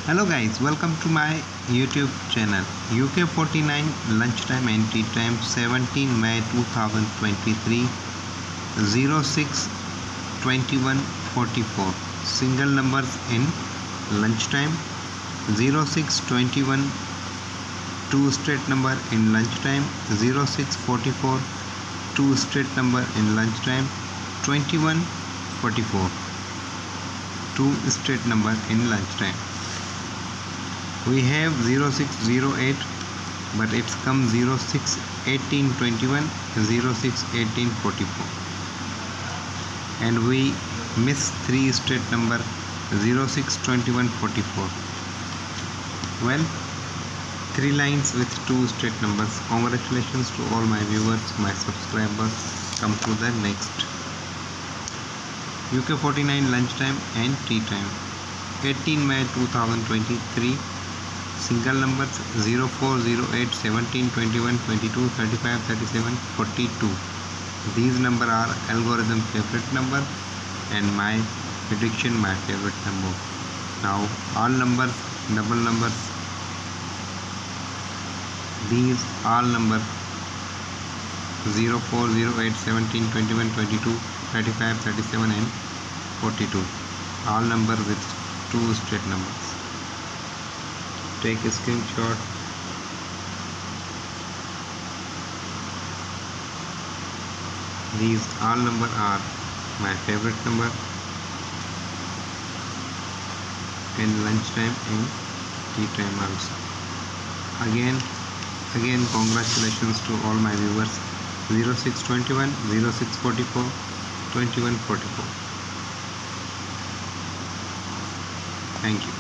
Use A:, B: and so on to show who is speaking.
A: Hello guys, welcome to my YouTube channel Uk49 lunchtime and tea time 17 May 2023 06:21:44 single numbers in lunchtime 06:21 two straight number in lunchtime 06:44 two straight number in lunchtime 21:44 two straight number in lunchtime. We have 0608, but it's come 06:18:21 06:18:44, and we miss three straight number 06:21:44. Well, three lines with two straight numbers. Congratulations to all my viewers, my subscribers. Come to the next Uk49 lunchtime and tea time 18 May 2023 single numbers 0408 17 21 22 35 37 42. These numbers are algorithm favorite number and my prediction my favorite number. Now all numbers double numbers. These all numbers 0408 17 21 22 35 37 and 42, all numbers with two straight numbers. Take a screenshot. These all numbers are my favorite number in lunchtime and tea time also. Again congratulations to all my viewers. 0621 0644 2144. Thank you.